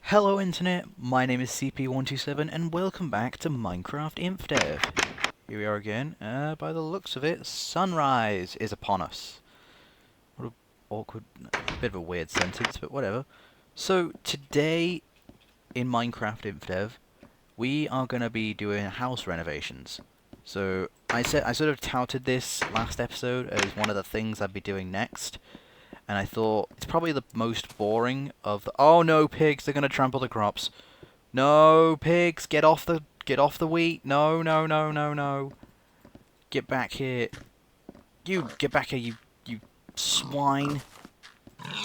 Hello Internet, my name is CP127 and welcome back to Minecraft Infdev. Here we are again, by the looks of it, sunrise is upon us. What a awkward, bit of a weird sentence, but whatever. So today in Minecraft Infdev, we are going to be doing house renovations. So I sort of touted this last episode as one of the things I'd be doing next. And I thought it's probably the most boring of the. Oh no, pigs! They're gonna trample the crops. No, pigs! Get off the wheat! No, no, no, no, no! Get back here! You get back here! You swine!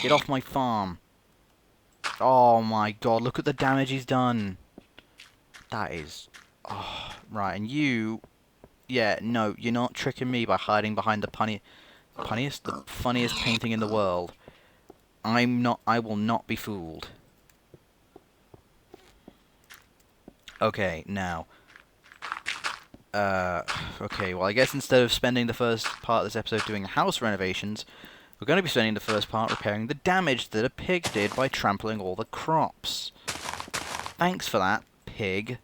Get off my farm! Oh my God! Look at the damage he's done. That is. Oh, right, and you. Yeah, no, you're not tricking me by hiding behind the the funniest painting in the world. I will not be fooled. Okay, now. Okay, well I guess instead of spending the first part of this episode doing house renovations, we're going to be spending the first part repairing the damage that a pig did by trampling all the crops. Thanks for that, pig.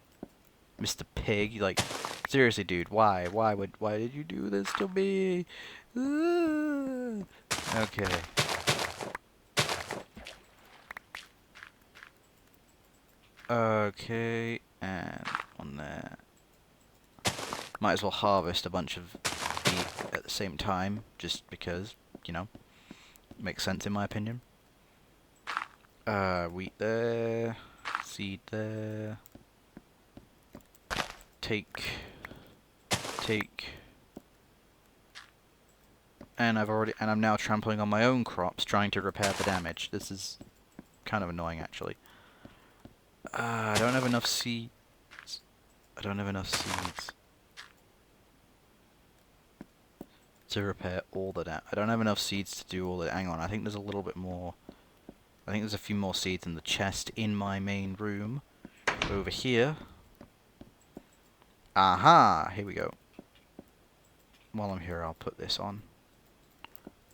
Mr. Pig, like, seriously dude, why? Why did you do this to me? Okay. Okay, and on there. Might as well harvest a bunch of wheat at the same time, just because, you know, makes sense in my opinion. Wheat there, seed there. Take. And I'm now trampling on my own crops, trying to repair the damage. This is kind of annoying, actually. I don't have enough seeds. I don't have enough seeds to repair all the damage. I don't have enough seeds to do all the. Hang on, I think there's a little bit more. I think there's a few more seeds in the chest in my main room. Over here. Aha! Here we go. While I'm here, I'll put this on.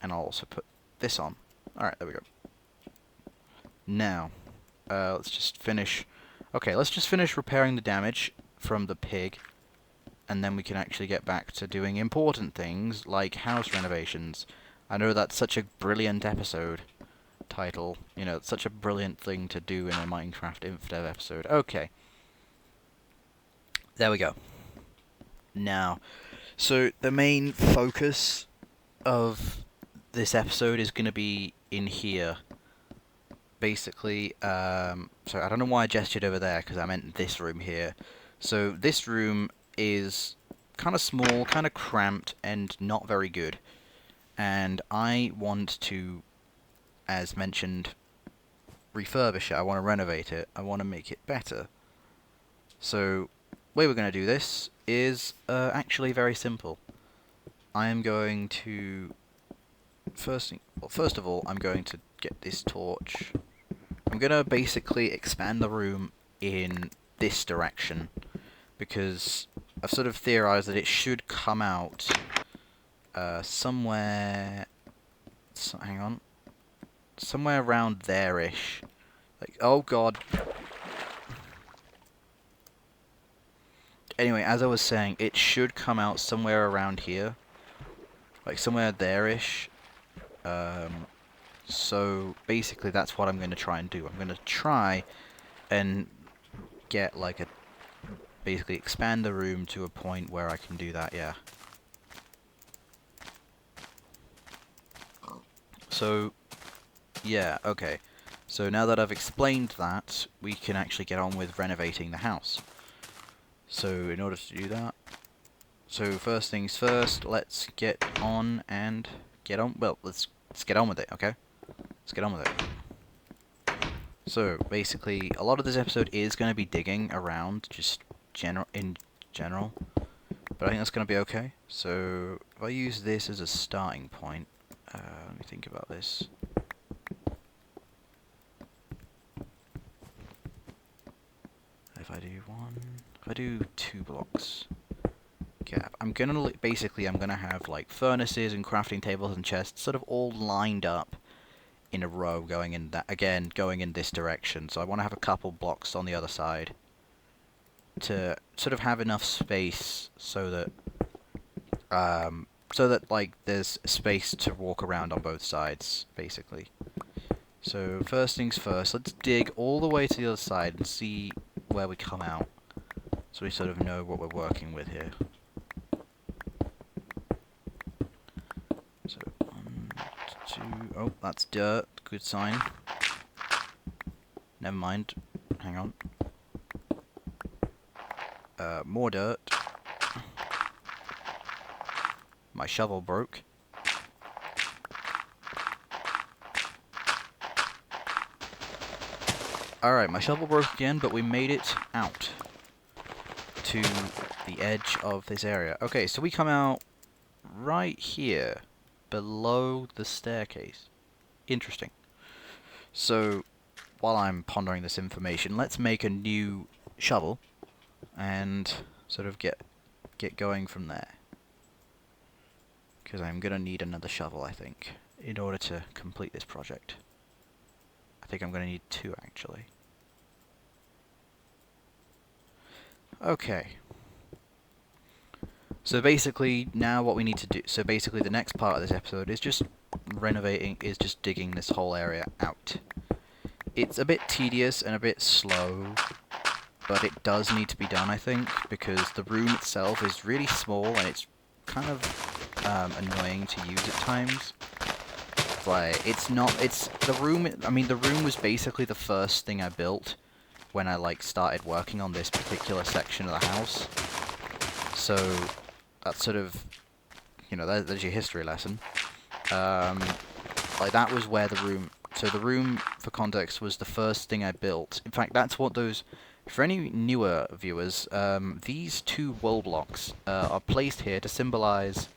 And I'll also put this on. Alright, there we go. Now, let's just finish. Okay, let's just finish repairing the damage from the pig. And then we can actually get back to doing important things like house renovations. I know that's such a brilliant episode title. You know, it's such a brilliant thing to do in a Minecraft Infdev episode. Okay. There we go. Now, so the main focus of this episode is going to be in here. Basically, sorry, I don't know why I gestured over there, because I meant this room here. So this room is kind of small, kind of cramped, and not very good. And I want to, as mentioned, refurbish it. I want to renovate it. I want to make it better. So, the way we're going to do this is actually very simple. I am going to first of all, I'm going to get this torch. I'm going to basically expand the room in this direction, because I've sort of theorized that it should come out somewhere. Hang on, somewhere around there-ish. Like, oh god. Anyway, as I was saying, it should come out somewhere around here, like somewhere there-ish. So basically, that's what I'm going to try and do. I'm going to try and get like a basically expand the room to a point where I can do that, yeah. So, yeah, okay. So now that I've explained that, we can actually get on with renovating the house. So in order to do that, so first things first, let's get on and get on. Well, let's get on with it, okay? Let's get on with it. So basically, a lot of this episode is going to be digging around, just in general, but I think that's going to be okay. So if I use this as a starting point, let me think about this. If I do 2 blocks gap, I'm gonna basically I'm gonna have like furnaces and crafting tables and chests sort of all lined up in a row going in that, again, going in this direction. So I want to have a couple blocks on the other side to sort of have enough space so that like there's space to walk around on both sides, basically. So first things first, let's dig all the way to the other side and see where we come out, so we sort of know what we're working with here. So 1, 2, oh, that's dirt, good sign. Never mind, hang on. More dirt. My shovel broke. Alright, my shovel broke again, but we made it out to the edge of this area. Okay, so we come out right here, below the staircase. Interesting. So, while I'm pondering this information, let's make a new shovel and sort of get going from there. Because I'm gonna need another shovel, I think, in order to complete this project. I think I'm gonna need 2, actually. Okay. So basically, now what we need to do... So basically, the next part of this episode is just digging this whole area out. It's a bit tedious and a bit slow, but it does need to be done, I think, because the room itself is really small and it's kind of annoying to use at times. Like, it's the room, I mean, the room was basically the first thing I built when I, like, started working on this particular section of the house. So, that's sort of, you know, there's your history lesson. Like, that was where the room, so the room, for context, was the first thing I built. In fact, that's what those, for any newer viewers, these 2 wool blocks are placed here to symbolize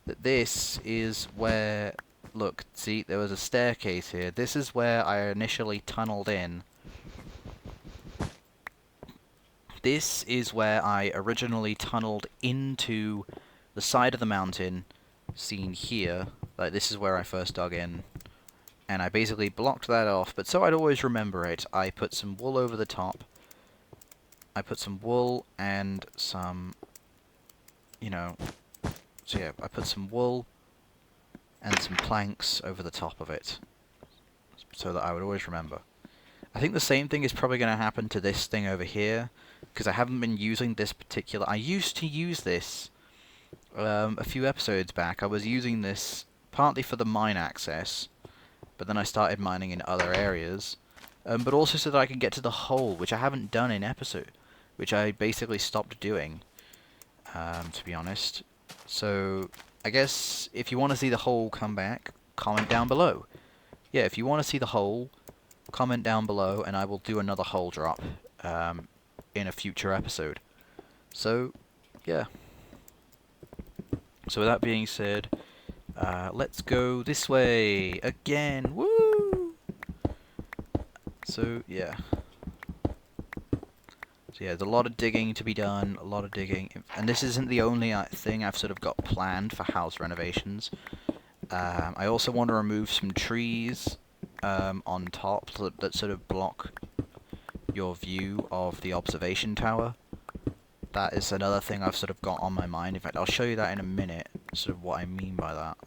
that this is where, look, see, there was a staircase here. This is where I initially tunneled in. This is where I originally tunneled into the side of the mountain, seen here. Like, this is where I first dug in. And I basically blocked that off, but so I'd always remember it, I put some wool over the top. I put some wool and some, you know, so yeah, I put some wool and some planks over the top of it, so that I would always remember. I think the same thing is probably going to happen to this thing over here, because I haven't been using this particular... I used to use this a few episodes back. I was using this partly for the mine access, but then I started mining in other areas, but also so that I can get to the hole, which I haven't done in episode, which I basically stopped doing, to be honest. So, I guess if you want to see the hole come back, comment down below. Yeah, if you want to see the hole, comment down below, and I will do another hole drop in a future episode. So, yeah. So with that being said, let's go this way again. Woo! So, yeah. So yeah, there's a lot of digging to be done, a lot of digging, and this isn't the only thing I've sort of got planned for house renovations. I also want to remove some trees on top that sort of block your view of the observation tower. That is another thing I've sort of got on my mind. In fact, I'll show you that in a minute, sort of what I mean by that.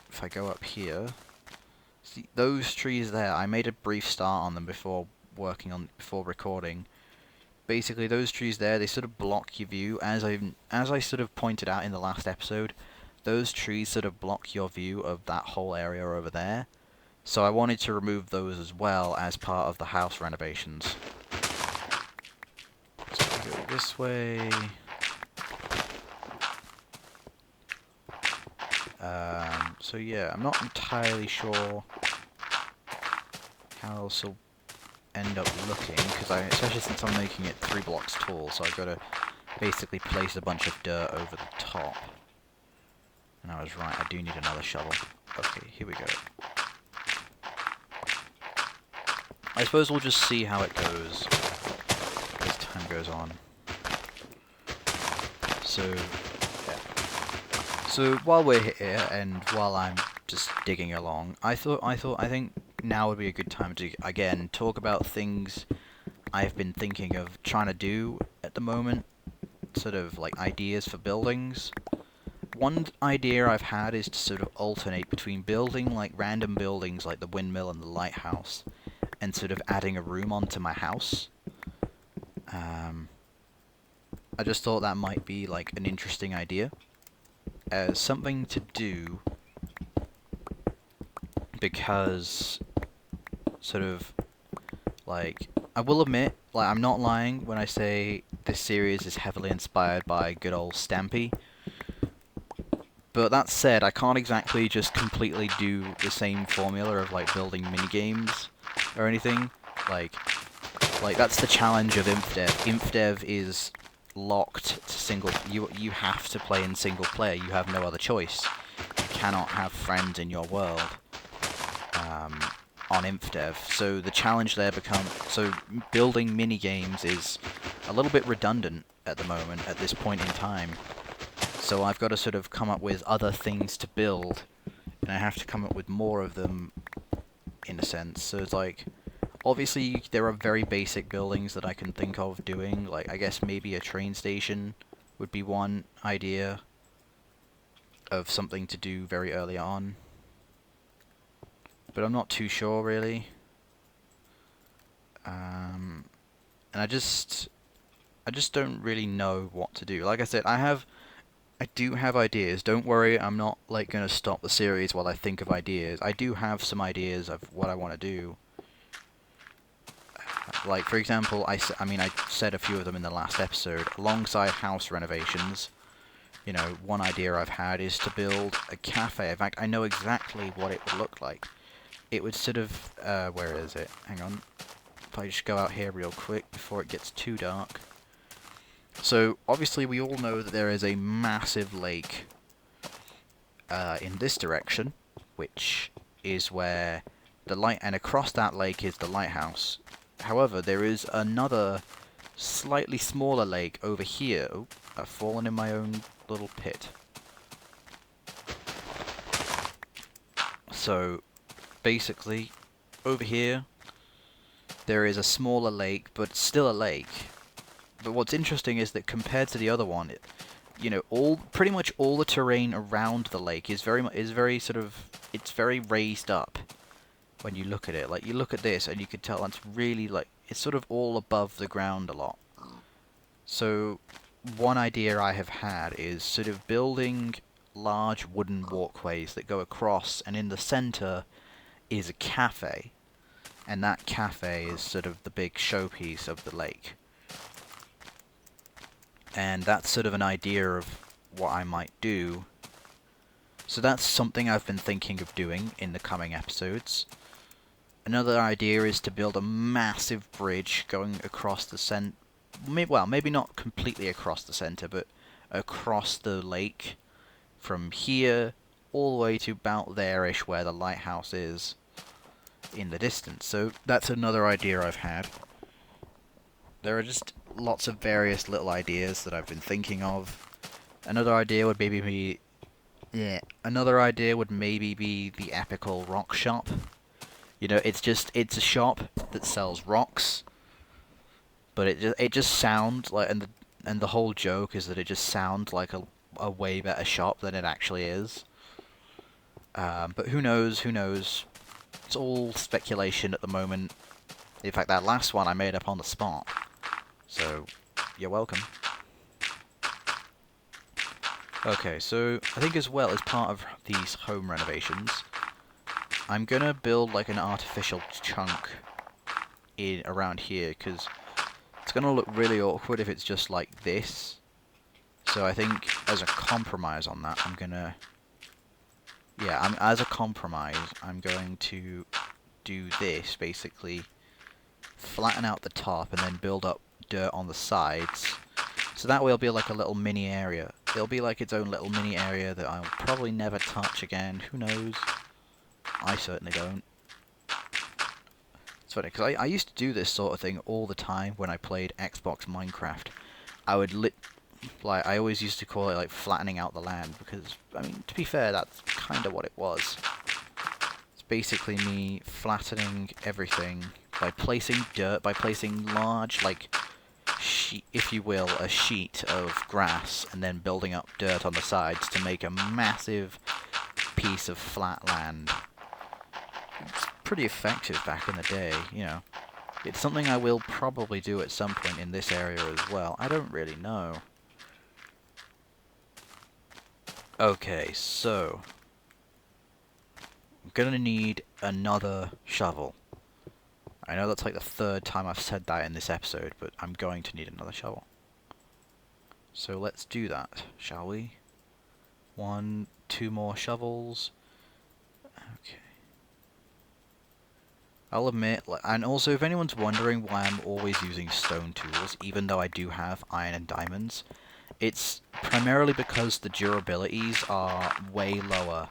If I go up here, see those trees there, I made a brief start on them before recording. Basically, those trees there, they sort of block your view. As I sort of pointed out in the last episode, those trees sort of block your view of that whole area over there. So I wanted to remove those as well as part of the house renovations. So we go this way. So yeah, I'm not entirely sure how else will end up looking, because especially since I'm making it 3 blocks tall, so I've got to basically place a bunch of dirt over the top. And I was right, I do need another shovel. Okay, here we go. I suppose we'll just see how it goes as time goes on. So, yeah. So while we're here and while I'm just digging along, I think now would be a good time to again talk about things I've been thinking of trying to do at the moment, sort of like ideas for buildings. One idea I've had is to sort of alternate between building like random buildings like the windmill and the lighthouse, and sort of adding a room onto my house. I just thought that might be like an interesting idea as something to do, because sort of like I will admit, like I'm not lying when I say this series is heavily inspired by good old Stampy. But that said, I can't exactly just completely do the same formula of like building minigames or anything. Like that's the challenge of Infdev. Infdev is locked to single. You have to play in single player. You have no other choice. You cannot have friends in your world on Infdev. So the challenge there building minigames is a little bit redundant at the moment at this point in time. So I've got to sort of come up with other things to build, and I have to come up with more of them, in a sense. So it's like, obviously there are very basic buildings that I can think of doing, like I guess maybe a train station would be one idea of something to do very early on. But I'm not too sure really. And I just don't really know what to do. Like I said, I do have ideas. Don't worry, I'm not like gonna stop the series while I think of ideas. I do have some ideas of what I want to do. Like for example, I said a few of them in the last episode. Alongside house renovations, you know, one idea I've had is to build a cafe. In fact, I know exactly what it would look like. It would sort of where is it? Hang on. If I just go out here real quick before it gets too dark. So, obviously we all know that there is a massive lake in this direction, which is where and across that lake is the lighthouse. However, there is another slightly smaller lake over here. Oh, I've fallen in my own little pit. So, basically, over here, there is a smaller lake, but still a lake. But what's interesting is that compared to the other one, you know, pretty much all the terrain around the lake is very sort of, it's very raised up when you look at it. Like you look at this and you can tell it's really like, it's sort of all above the ground a lot. So one idea I have had is sort of building large wooden walkways that go across, and in the center is a cafe, and that cafe is sort of the big showpiece of the lake. And that's sort of an idea of what I might do. So that's something I've been thinking of doing in the coming episodes. Another idea is to build a massive bridge going across the center. Well, maybe not completely across the center, but across the lake from here all the way to about there-ish where the lighthouse is in the distance. So that's another idea I've had. There are just lots of various little ideas that I've been thinking of. Another idea would maybe be the epical rock shop. You know, it's a shop that sells rocks, but it just sounds like, and the whole joke is that it just sounds like a way better shop than it actually is. But who knows? It's all speculation at the moment. In fact, that last one I made up on the spot. So, you're welcome. Okay, so I think as well as part of these home renovations, I'm gonna build like an artificial chunk around here, because it's gonna look really awkward if it's just like this. So I think as a compromise on that, I'm going to do this, basically flatten out the top and then build up dirt on the sides. So that way it'll be like a little mini area. It'll be like its own little mini area that I'll probably never touch again. Who knows? I certainly don't. It's funny, because I used to do this sort of thing all the time when I played Xbox Minecraft. I would Like, I always used to call it, like, flattening out the land, because, I mean, to be fair, that's kind of what it was. It's basically me flattening everything by placing dirt, by placing large, like, if you will, a sheet of grass, and then building up dirt on the sides to make a massive piece of flat land. It's pretty effective back in the day, you know. It's something I will probably do at some point in this area as well. I don't really know. Okay, so I'm gonna need another shovel. I know that's like the third time I've said that in this episode, but I'm going to need another shovel. So let's do that, shall we? 1, 2 more shovels. Okay. I'll admit, and also if anyone's wondering why I'm always using stone tools, even though I do have iron and diamonds, it's primarily because the durabilities are way lower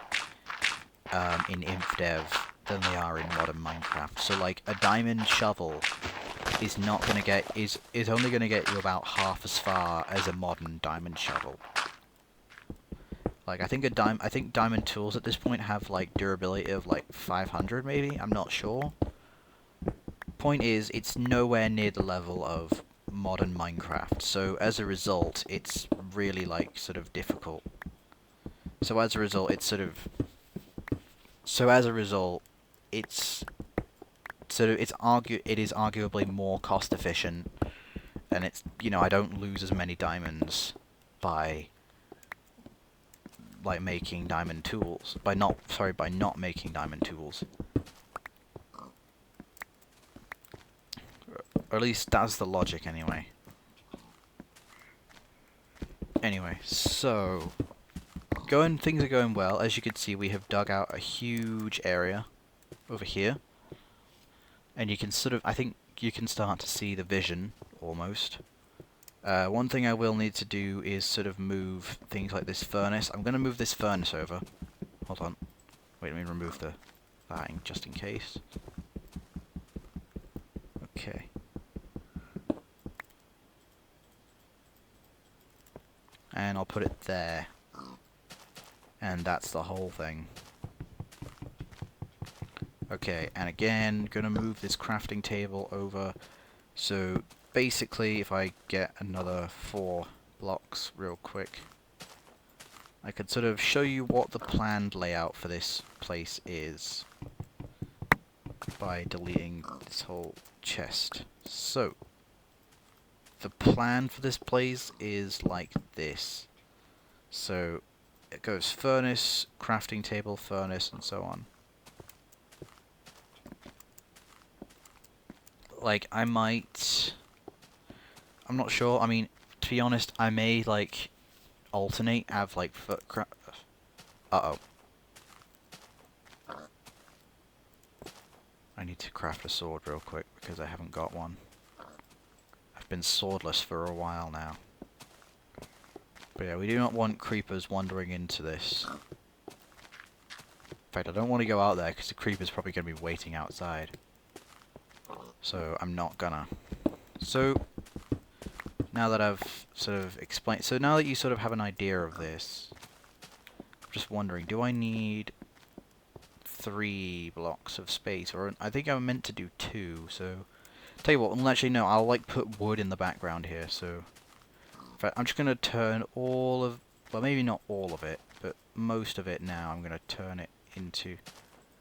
in Infdev than they are in modern Minecraft. So like a diamond shovel is not gonna get is only gonna get you about half as far as a modern diamond shovel. Like I think diamond tools at this point have like durability of like 500 maybe. I'm not sure. Point is, it's nowhere near the level of modern Minecraft. So as a result, it's really like sort of difficult. So as a result, it's it is arguably more cost efficient, and it's, you know, I don't lose as many diamonds by like making diamond tools, by not making diamond tools. Or at least that's the logic anyway. Anyway, so things are going well. As you can see, we have dug out a huge area over here. And you can I think you can start to see the vision, almost. One thing I will need to do is sort of move things like this furnace. I'm going to move this furnace over. Hold on. Wait, let me remove that just in case. Okay. And I'll put it there. And that's the whole thing. Okay, and again, gonna move this crafting table over. So basically, if I get another 4 blocks real quick, I could sort of show you what the planned layout for this place is by deleting this whole chest. So the plan for this place is like this. So it goes furnace, crafting table, furnace, and so on. Like, I'm not sure. I mean, to be honest, I may, like, alternate, have, like, uh-oh. I need to craft a sword real quick, because I haven't got one. I've been swordless for a while now. But yeah, we do not want creepers wandering into this. In fact, I don't want to go out there, because the creeper's probably going to be waiting outside. So I'm not gonna. So now that I've sort of explained, so now that you sort of have an idea of this, I'm just wondering, do I need 3 blocks of space, or I think I'm meant to do 2? So tell you what, well, actually no, I'll like put wood in the background here. So in fact, I'm just gonna turn all of, well, maybe not all of it, but most of it now. I'm gonna turn it into,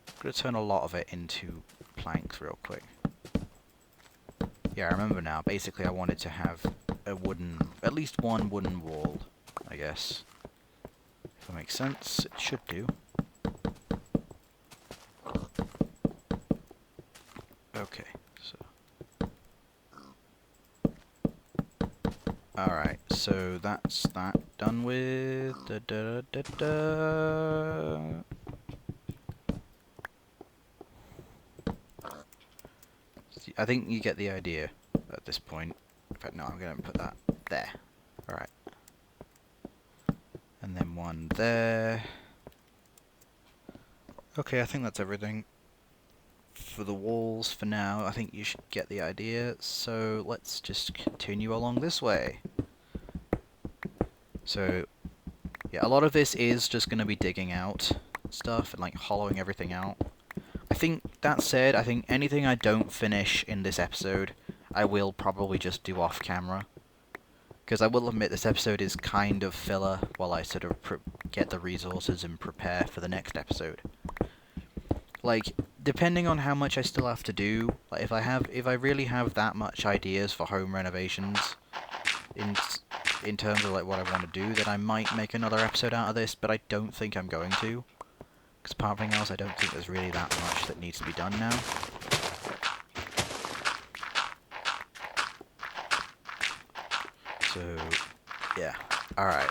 I'm gonna turn a lot of it into planks real quick. Yeah, I remember now. Basically, I wanted to have a at least one wooden wall, I guess. If that makes sense, it should do. Okay, so. Alright, so that's that done with. Da, da, da, da. I think you get the idea at this point. In fact, no, I'm going to put that there. Alright. And then one there. Okay, I think that's everything for the walls for now. I think you should get the idea. So let's just continue along this way. So, yeah, a lot of this is just going to be digging out stuff and, like, hollowing everything out. I think, that said, I think anything I don't finish in this episode, I will probably just do off camera. Because I will admit this episode is kind of filler while I sort of get the resources and prepare for the next episode. Like, depending on how much I still have to do, like if I really have that much ideas for home renovations in terms of like what I want to do, then I might make another episode out of this, but I don't think I'm going to. Because apart from anything else, I don't think there's really that much that needs to be done now. So, yeah. Alright.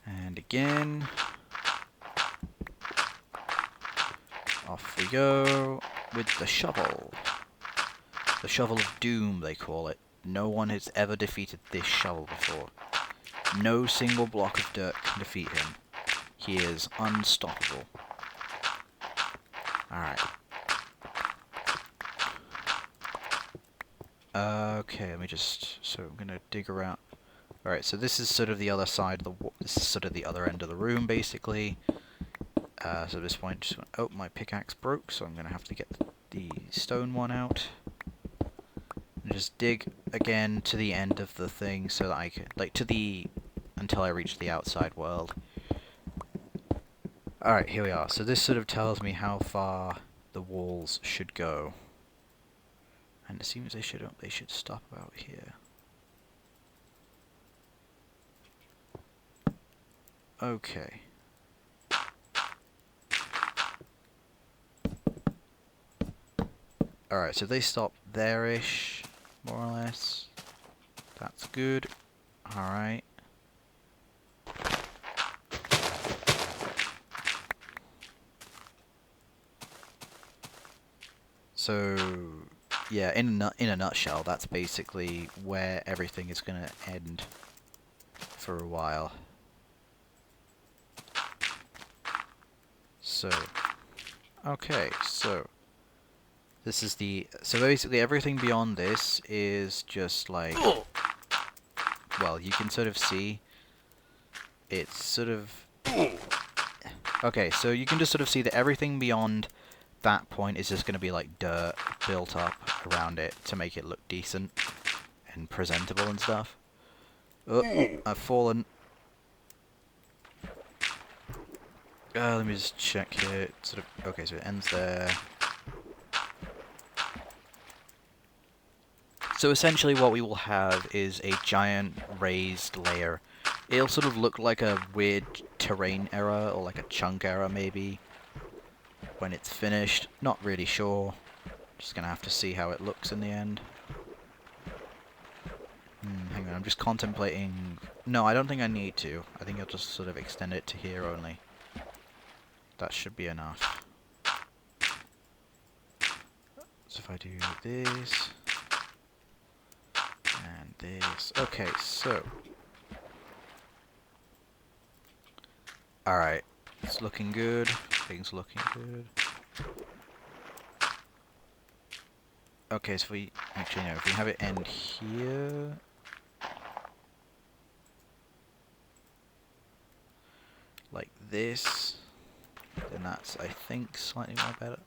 And again. Off we go with the shovel. The shovel of doom, they call it. No one has ever defeated this shovel before. No single block of dirt can defeat him. He is unstoppable. Alright. Okay, let me just... So I'm gonna dig around. Alright, so this is sort of the other side of the... This is sort of the other end of the room, basically. So at this point, just... Oh, my pickaxe broke, so I'm gonna have to get the stone one out. And just dig again to the end of the thing so that I can... Like, to the... Until I reach the outside world. Alright, here we are. So this sort of tells me how far the walls should go. And it seems they should stop about here. Okay. Alright, so they stop there-ish, more or less. That's good. Alright. So, yeah, in a nutshell, that's basically where everything is going to end for a while. So, okay, so this is the... So basically everything beyond this is just like... Well, you can sort of see it's sort of... Okay, so you can just sort of see that everything beyond that point is just going to be like dirt built up around it to make it look decent and presentable and stuff. Oh, I've fallen. Let me just check here. Sort of. Okay, so it ends there. So essentially what we will have is a giant raised layer. It'll sort of look like a weird terrain error or like a chunk error maybe when it's finished. Not really sure. Just gonna have to see how it looks in the end. Hang on, I'm just contemplating... No, I don't think I need to. I think I'll just sort of extend it to here only. That should be enough. So if I do this... and this... Okay, so... Alright. It's looking good. Things looking good. Okay, so we... Actually, no. If we have it end here... like this... then that's, I think, slightly more better.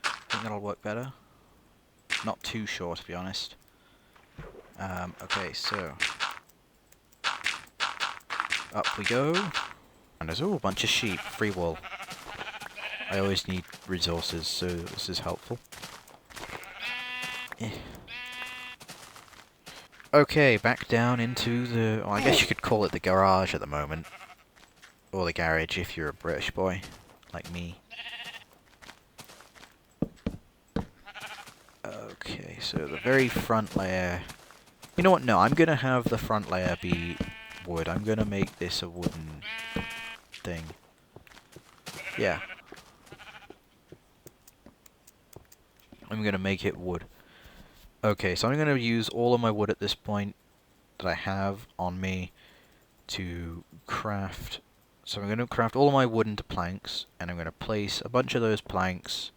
I think that'll work better. Not too short, to be honest. Okay, so... up we go. And there's a bunch of sheep. Free wool. I always need resources, so this is helpful. Okay, back down into the... Well, I guess you could call it the garage at the moment. Or the garage if you're a British boy, like me. Okay, so the very front layer... You know what? No, I'm gonna have the front layer be wood. I'm gonna make this a wooden thing. Yeah. I'm gonna make it wood. Okay, so I'm gonna use all of my wood at this point that I have on me to craft... So I'm going to craft all of my wood into planks, and I'm going to place a bunch of those planks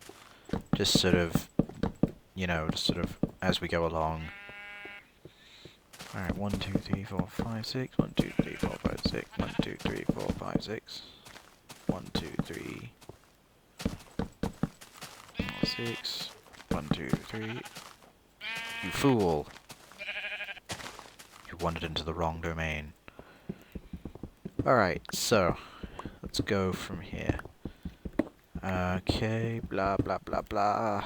just sort of, you know, just sort of as we go along. Alright, 1, 2, 3, 4, 5, 6. 1, 2, 3, 4, 5, 6. 1, 2, 3, 4, 5, 6. 1, 2, 3, 4, 6. 1, 2, 3. You fool! You wandered into the wrong domain. Alright, so let's go from here. Okay, blah blah blah blah.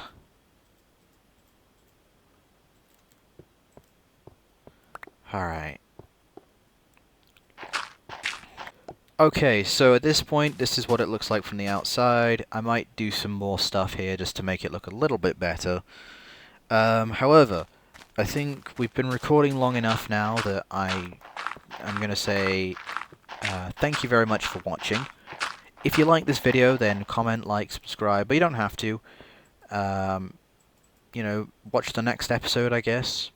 Alright. Okay, so at this point, this is what it looks like from the outside. I might do some more stuff here just to make it look a little bit better. However, I think we've been recording long enough now that I'm going to say thank you very much for watching. If you like this video, then comment, like, subscribe, but you don't have to. You know, watch the next episode, I guess.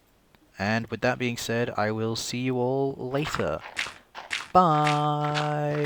And with that being said, I will see you all later. Bye.